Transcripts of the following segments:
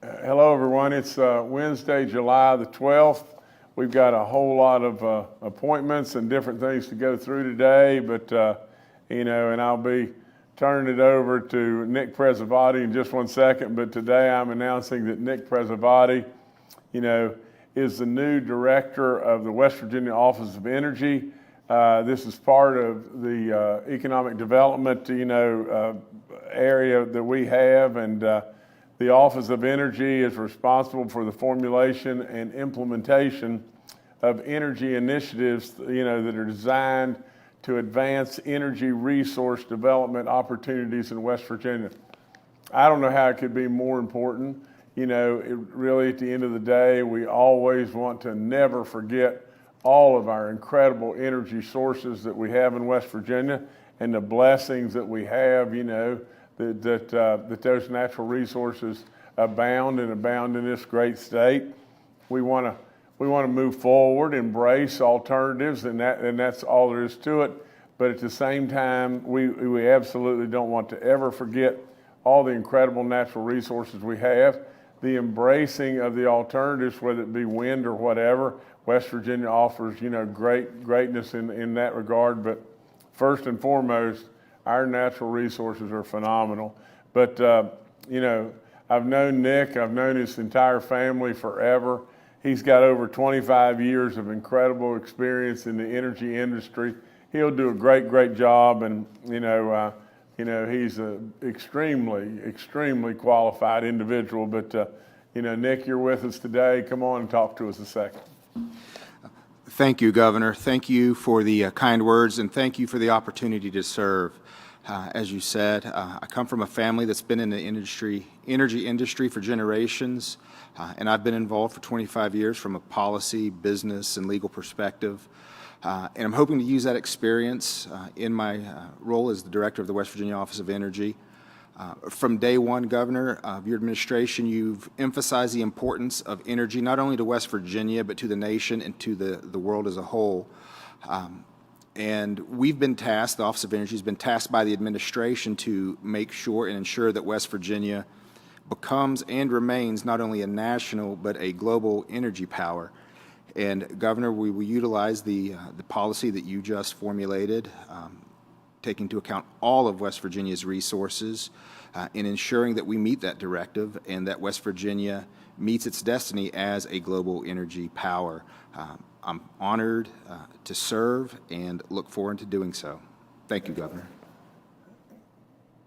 Hello, everyone. It's Wednesday, July the 12th. We've got a whole lot of appointments and different things to go through today, but, and I'll be turning it over to Nick Presavotti in just one second, but today I'm announcing that Nick Presavotti, is the new director of the West Virginia Office of Energy. This is part of the economic development, area that we have, and the Office of Energy is responsible for the formulation and implementation of energy initiatives, that are designed to advance energy resource development opportunities in West Virginia. I don't know how it could be more important. Really at the end of the day, we always want to never forget all of our incredible energy sources that we have in West Virginia and the blessings that we have, that those natural resources abound in this great state. We want to move forward, embrace alternatives, and that's all there is to it. But at the same time, we absolutely don't want to ever forget all the incredible natural resources we have. The embracing of the alternatives, whether it be wind or whatever, West Virginia offers, greatness in that regard. But first and foremost, our natural resources are phenomenal. But, I've known Nick, I've known his entire family forever. He's got over 25 years of incredible experience in the energy industry. He'll do a great job, and, he's an extremely qualified individual. But, Nick, you're with us today. Come on and talk to us a second. Thank you, Governor. Thank you for the kind words, and thank you for the opportunity to serve. As you said, I come from a family that's been in the energy industry for generations, and I've been involved for 25 years from a policy, business, and legal perspective. And I'm hoping to use that experience in my role as the director of the West Virginia Office of Energy. From day one, Governor, of your administration, you've emphasized the importance of energy not only to West Virginia, but to the nation and to the world as a whole. And we've been tasked, the Office of Energy has been tasked by the administration to make sure and ensure that West Virginia becomes and remains not only a national but a global energy power. And Governor, we will utilize the policy that you just formulated, taking into account all of West Virginia's resources in ensuring that we meet that directive and that West Virginia meets its destiny as a global energy power. I'm honored to serve and look forward to doing so. Thank you, Governor.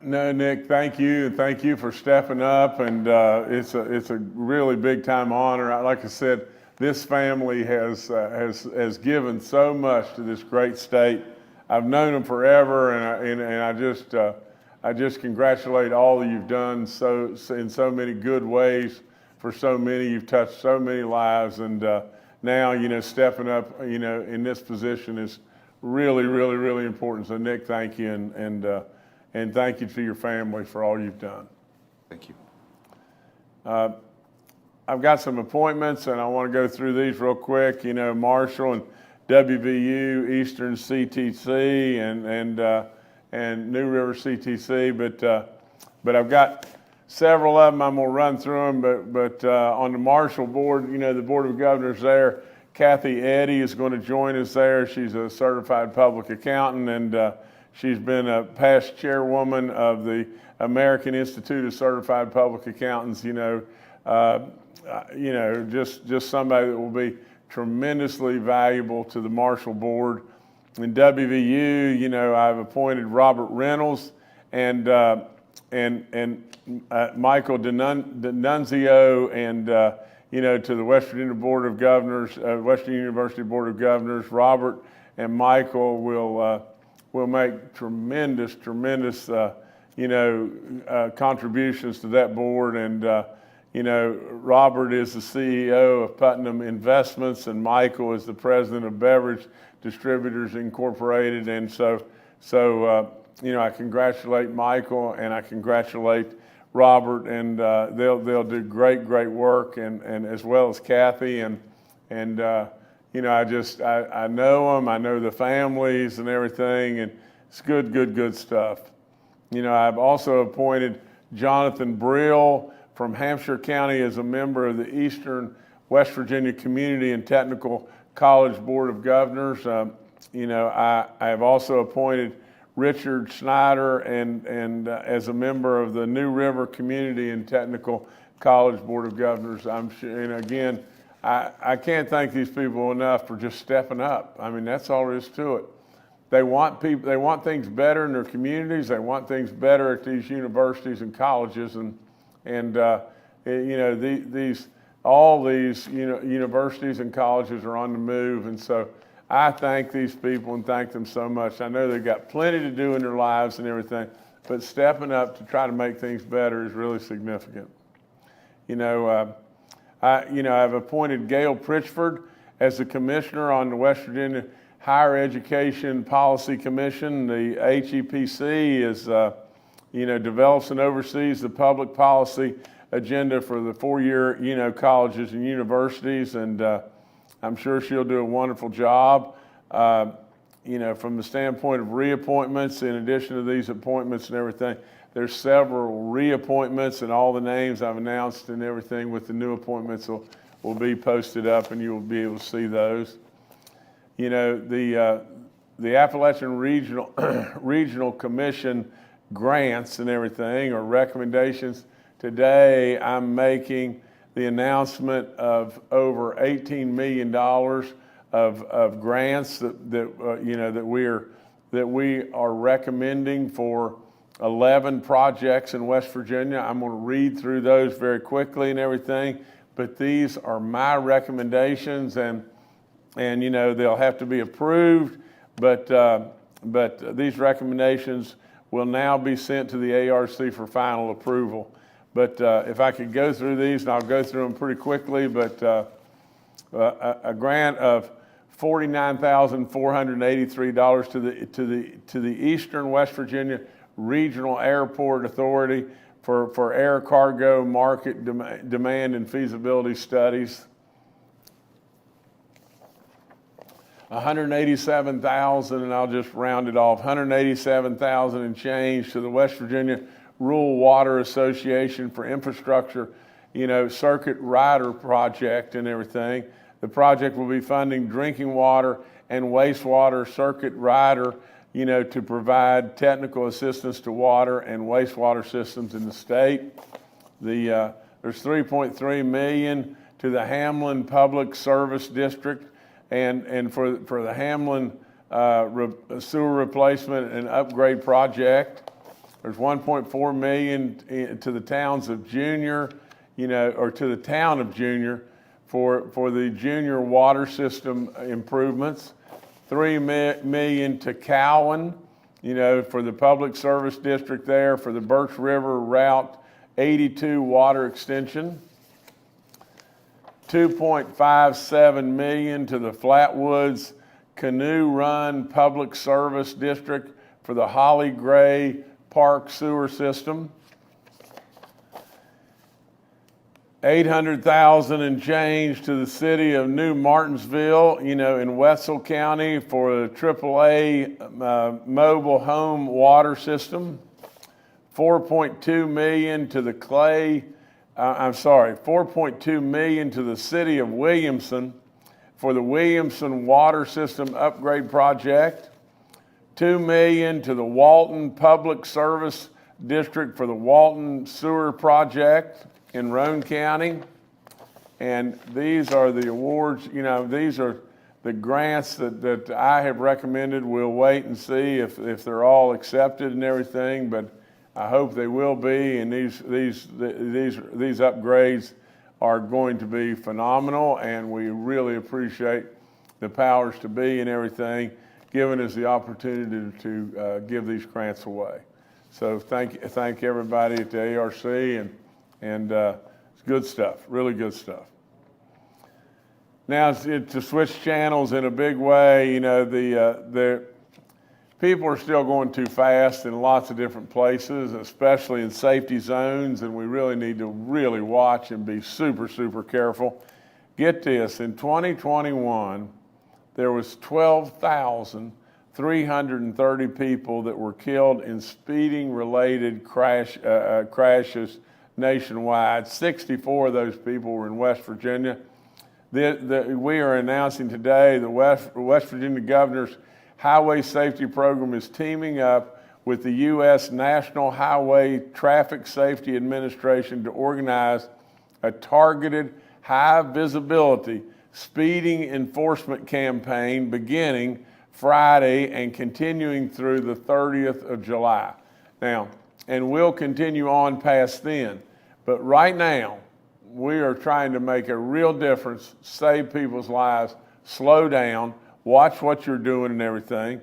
No, Nick, thank you. Thank you for stepping up, and it's a really big time honor. Like I said, this family has given so much to this great state. I've known them forever, and I just congratulate all that you've done in so many good ways for so many. You've touched so many lives, and now, stepping up, in this position is really important. So, Nick, thank you, and thank you to your family for all you've done. Thank you. I've got some appointments, and I want to go through these real quick. Marshall and WVU, Eastern CTC, and New River CTC, but I've got several of them. I'm going to run through them, but on the Marshall board, the Board of Governors there, Kathy Eddy is going to join us there. She's a certified public accountant, and she's been a past chairwoman of the American Institute of Certified Public Accountants. Just somebody that will be tremendously valuable to the Marshall board. In WVU, I've appointed Robert Reynolds and Michael D'Annunzio, and to the West Virginia Board of Governors, West Virginia University Board of Governors. Robert and Michael will make tremendous contributions to that board. And Robert is the CEO of Putnam Investments, and Michael is the president of Beverage Distributors Incorporated. And so I congratulate Michael and I congratulate Robert, and they'll do great work, and as well as Kathy, and I know them, I know the families and everything, and it's good stuff. I've also appointed Jonathan Brill from Hampshire County as a member of the Eastern West Virginia Community and Technical College Board of Governors. I have also appointed Richard Snyder and as a member of the New River Community and Technical College Board of Governors. I'm sure, and again, I can't thank these people enough for just stepping up. I mean, that's all there is to it. They want things better in their communities. They want things better at these universities and colleges, all these universities and colleges are on the move, and so I thank these people and thank them so much. I know they've got plenty to do in their lives and everything, but stepping up to try to make things better is really significant. I've appointed Gail Pritchford as the commissioner on the West Virginia Higher Education Policy Commission. The HEPC is, develops and oversees the public policy agenda for the four-year, colleges and universities, and I'm sure she'll do a wonderful job. From the standpoint of reappointments, in addition to these appointments and everything, there's several reappointments, and all the names I've announced and everything with the new appointments will be posted up, and you'll be able to see those. The Appalachian Regional Commission grants and everything, or recommendations. Today, I'm making the announcement of over $18 million of grants that we are recommending for 11 projects in West Virginia. I'm going to read through those very quickly and everything, but these are my recommendations, and they'll have to be approved, but these recommendations will now be sent to the ARC for final approval. But if I could go through these, and I'll go through them pretty quickly, but a grant of $49,483 to the Eastern West Virginia Regional Airport Authority for air cargo market demand and feasibility studies. $187,000, and I'll just round it off, $187,000 and change to the West Virginia Rural Water Association for infrastructure, circuit rider project and everything. The project will be funding drinking water and wastewater circuit rider, to provide technical assistance to water and wastewater systems in the state. There's $3.3 million to the Hamlin Public Service District, and for the Hamlin sewer replacement and upgrade project. There's $1.4 million to the towns of Junior, or to the town of Junior for the Junior water system improvements. $3 million to Cowan, for the public service district there for the Birch River Route 82 water extension. $2.57 million to the Flatwoods Canoe Run Public Service District for the Holly Gray Park sewer system. $800,000 and change to the city of New Martinsville, in Wetzel County for the AAA mobile home water system. $4.2 million to the $4.2 million to the city of Williamson for the Williamson water system upgrade project. $2 million to the Walton Public Service District for the Walton Sewer Project in Roane County. And these are the awards, these are the grants that I have recommended. We'll wait and see if they're all accepted and everything, but I hope they will be, and these upgrades are going to be phenomenal, and we really appreciate the powers to be and everything giving us the opportunity to give these grants away. So thank everybody at the ARC, and it's good stuff, really good stuff. Now to switch channels in a big way, the people are still going too fast in lots of different places, especially in safety zones, and we really need to really watch and be super, super careful. Get this, in 2021, there was 12,330 people that were killed in speeding-related crashes nationwide. 64 of those people were in West Virginia. We are announcing today the West Virginia Governor's Highway Safety Program is teaming up with the U.S. National Highway Traffic Safety Administration to organize a targeted, high visibility speeding enforcement campaign beginning Friday and continuing through the 30th of July. Now, and we'll continue on past then. But right now, we are trying to make a real difference, save people's lives, slow down, watch what you're doing and everything.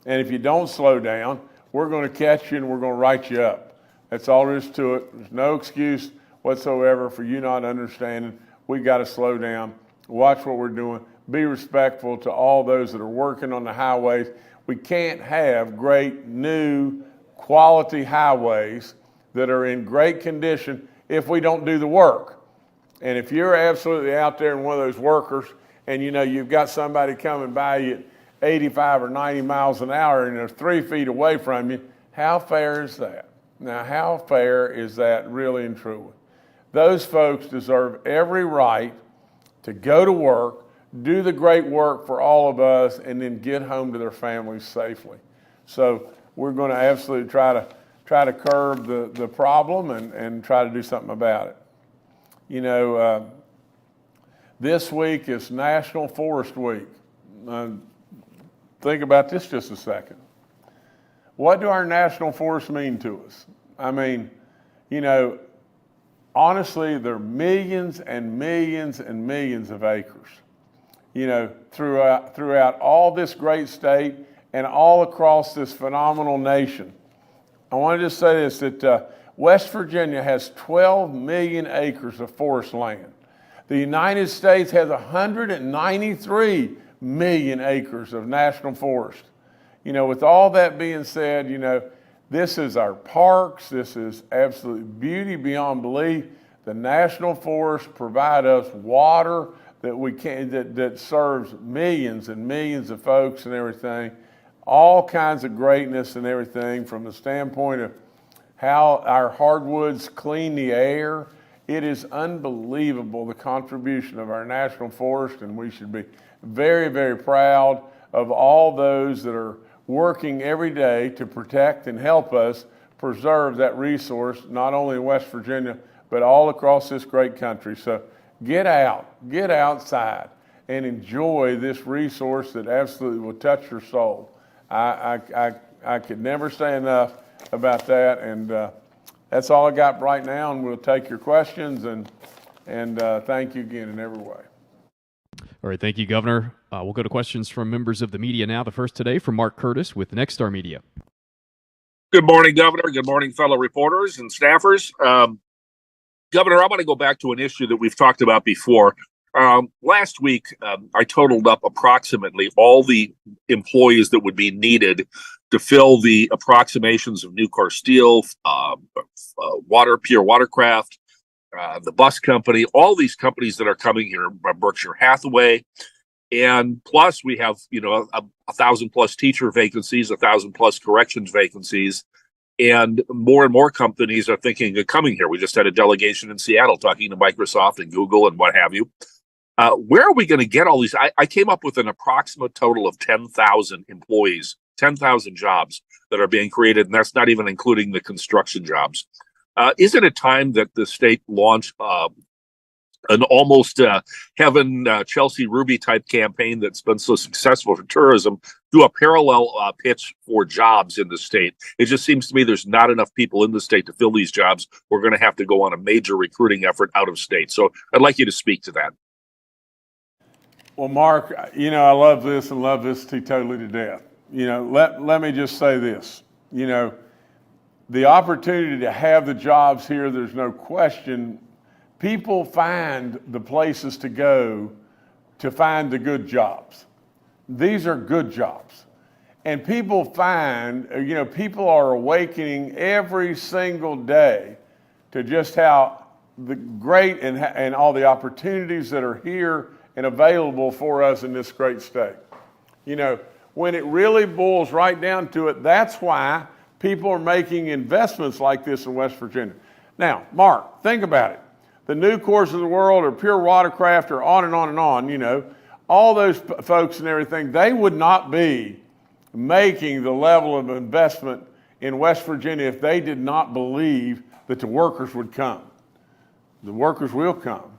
And if you don't slow down, we're going to catch you and we're going to write you up. That's all there is to it. There's no excuse whatsoever for you not understanding. We got to slow down, watch what we're doing, be respectful to all those that are working on the highways. We can't have great new quality highways that are in great condition if we don't do the work. And if you're absolutely out there and one of those workers and you know you've got somebody coming by you at 85 or 90 miles an hour and they're 3 feet away from you, how fair is that? Now, how fair is that really and truly? Those folks deserve every right to go to work, do the great work for all of us, and then get home to their families safely. So we're going to absolutely try to curb the problem and try to do something about it. You know, this week is National Forest Week. Think about this just a second. What do our national forests mean to us? I mean, you know, honestly, there are millions and millions and millions of acres, you know, throughout all this great state and all across this phenomenal nation. I want to just say this, that West Virginia has 12 million acres of forest land. The United States has 193 million acres of national forest. You know, with all that being said, you know, this is our parks. This is absolute beauty beyond belief. The national forests provide us water that we can that serves millions and millions of folks and everything. All kinds of greatness and everything from the standpoint of how our hardwoods clean the air. It is unbelievable the contribution of our national forest, and we should be very, very proud of all those that are working every day to protect and help us preserve that resource, not only in West Virginia, but all across this great country. So get outside and enjoy this resource that absolutely will touch your soul. I could never say enough about that, and that's all I got right now, and we'll take your questions, and thank you again in every way. All right, thank you, Governor. We'll go to questions from members of the media now. The first today from Mark Curtis with Nexstar Media. Good morning, Governor. Good morning, fellow reporters and staffers. Governor, I want to go back to an issue that we've talked about before. Last week, I totaled up approximately all the employees that would be needed to fill the approximations of Nucor Steel, Pure Watercraft, the bus company, all these companies that are coming here, Berkshire Hathaway, and plus we have, you know, 1,000+ teacher vacancies, 1,000+ corrections vacancies, and more companies are thinking of coming here. We just had a delegation in Seattle talking to Microsoft and Google and what have you. Where are we going to get all these? I came up with an approximate total of 10,000 employees, 10,000 jobs that are being created, and that's not even including the construction jobs. Isn't it time that the state launch an almost Heaven Chelsea Ruby type campaign that's been so successful for tourism, do a parallel pitch for jobs in the state? It just seems to me there's not enough people in the state to fill these jobs. We're going to have to go on a major recruiting effort out of state. So I'd like you to speak to that. Well, Mark, you know, I love this and love this totally to death. You know, let me just say this. You know, the opportunity to have the jobs here, there's no question. People find the places to go to find the good jobs. These are good jobs. And people find, you know, people are awakening every single day to just how the great and all the opportunities that are here and available for us in this great state. You know, when it really boils right down to it, that's why people are making investments like this in West Virginia. Now, Mark, think about it. The New Course of the World or Pure Watercraft or on and on and on, you know, all those folks and everything, they would not be making the level of investment in West Virginia if they did not believe that the workers would come. The workers will come.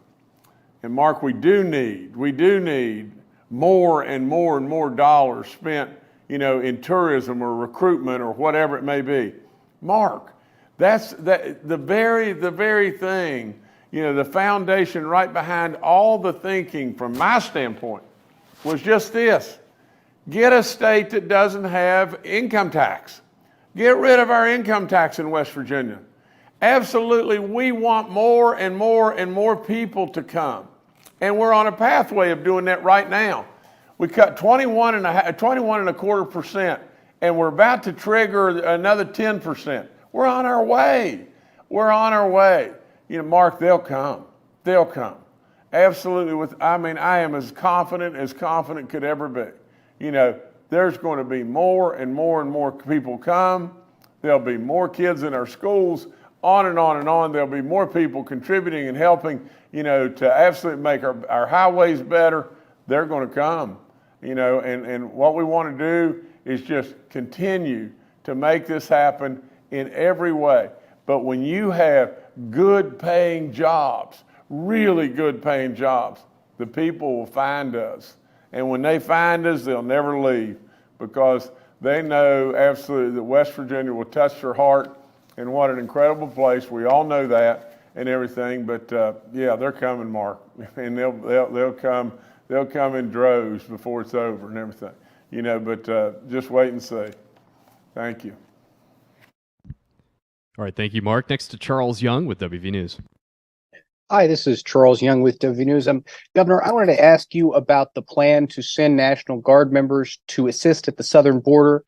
And Mark, we do need more and more and more dollars spent, you know, in tourism or recruitment or whatever it may be. Mark, that's the very thing, you know, the foundation right behind all the thinking from my standpoint was just this. Get a state that doesn't have income tax. Get rid of our income tax in West Virginia. Absolutely, we want more and more and more people to come. And we're on a pathway of doing that right now. We cut 21.25%, and we're about to trigger another 10%. We're on our way. We're on our way. You know, Mark, they'll come. They'll come. Absolutely. I am as confident could ever be. You know, there's going to be more and more and more people come. There'll be more kids in our schools, on and on and on. There'll be more people contributing and helping, you know, to absolutely make our highways better. They're going to come, you know, and what we want to do is just continue to make this happen in every way. But when you have good paying jobs, really good paying jobs, the people will find us. And when they find us, they'll never leave because they know absolutely that West Virginia will touch their heart. And what an incredible place. We all know that and everything. But yeah, they're coming, Mark, and they'll come in droves before it's over and everything. You know, but just wait and see. Thank you. All right, thank you, Mark. Next to Charles Young with WV News. Hi, this is Charles Young with WV News. Governor, I wanted to ask you about the plan to send National Guard members to assist at the southern border.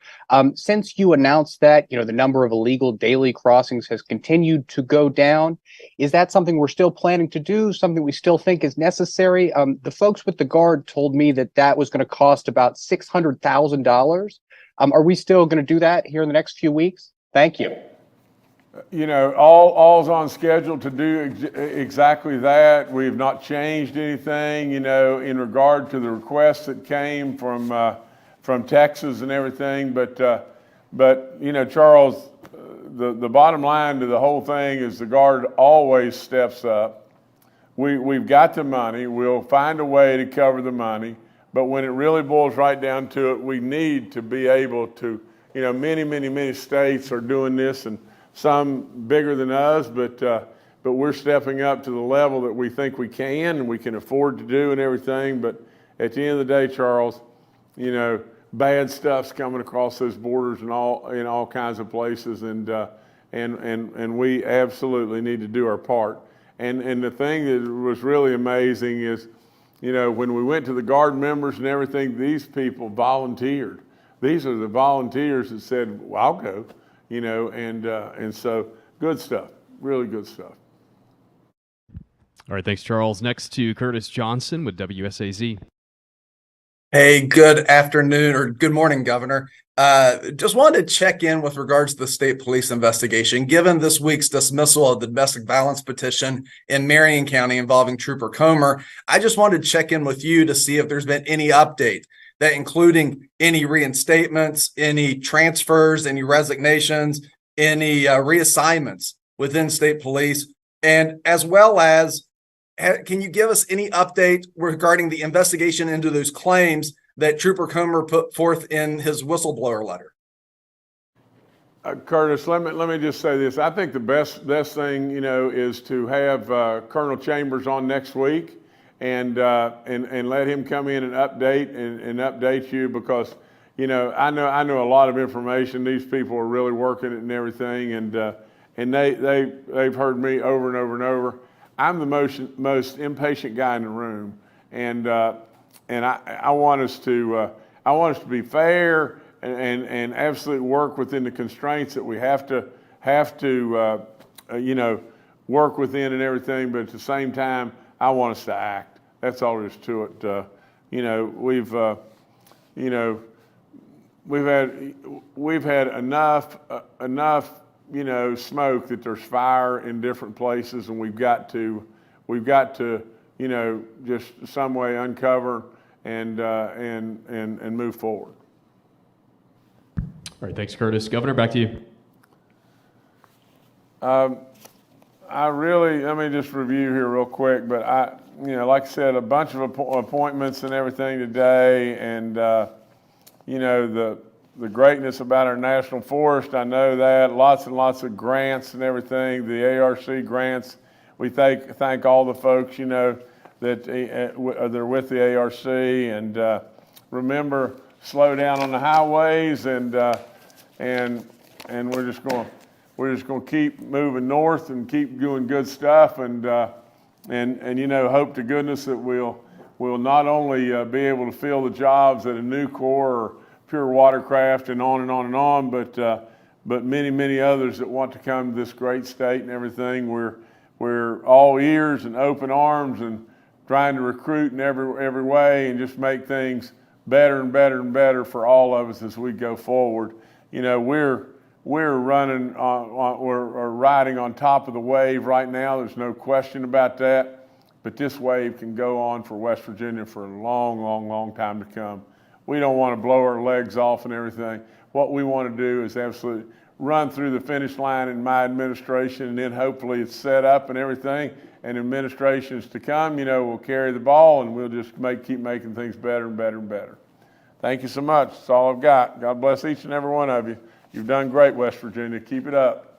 Since you announced that, you know, the number of illegal daily crossings has continued to go down. Is that something we're still planning to do, something we still think is necessary? The folks with the Guard told me that was going to cost about $600,000. Are we still going to do that here in the next few weeks? Thank you. You know, all's on schedule to do exactly that. We've not changed anything, you know, in regard to the requests that came from Texas and everything. But you know, Charles, the bottom line to the whole thing is the Guard always steps up. We've got the money. We'll find a way to cover the money. But when it really boils right down to it, we need to be able to, you know, many states are doing this, and some bigger than us, but we're stepping up to the level that we think we can and we can afford to do and everything. But at the end of the day, Charles, you know, bad stuff's coming across those borders and in all kinds of places, and we absolutely need to do our part. And the thing that was really amazing is, you know, when we went to the Guard members and everything, these people volunteered. These are the volunteers that said, well, I'll go. You know, and so good stuff, really good stuff. All right, thanks, Charles. Next to Curtis Johnson with WSAZ. Hey, good afternoon or good morning, Governor. Just wanted to check in with regards to the state police investigation. Given this week's dismissal of the domestic violence petition in Marion County involving Trooper Comer, I just wanted to check in with you to see if there's been any update, that including any reinstatements, any transfers, any resignations, any reassignments within state police, and as well as, can you give us any update regarding the investigation into those claims that Trooper Comer put forth in his whistleblower letter? Curtis, let me just say this. I think the best thing, you know, is to have Colonel Chambers on next week. And let him come in and update you, because, you know, I know a lot of information. These people are really working it and everything, and they've heard me over and over and over. I'm the most impatient guy in the room, and I want us to be fair and absolutely work within the constraints that we have to you know, work within and everything. But at the same time, I want us to act. That's all there is to it. You know, we've had enough you know, smoke that there's fire in different places, and we've got to, you know, just some way uncover and move forward. All right, thanks, Curtis. Governor, back to you. Let me just review here real quick, but you know, like I said, a bunch of appointments and everything today, and, you know, the greatness about our national forest, I know that, lots and lots of grants and everything, the ARC grants. We thank all the folks, you know, that they're with the ARC, and remember, slow down on the highways, and we're just going to keep moving north and keep doing good stuff, and you know, hope to goodness that we'll not only be able to fill the jobs at a Nucor or Pure Watercraft and on and on and on, but many others that want to come to this great state and everything. We're all ears and open arms and trying to recruit in every way and just make things better and better and better for all of us as we go forward. You know, we're running we're riding on top of the wave right now. There's no question about that. But this wave can go on for West Virginia for a long time to come. We don't want to blow our legs off and everything. What we want to do is absolutely run through the finish line in my administration, and then hopefully it's set up and everything, and administrations to come, you know, will carry the ball, and we'll just keep making things better and better and better. Thank you so much. That's all I've got. God bless each and every one of you. You've done great, West Virginia. Keep it up.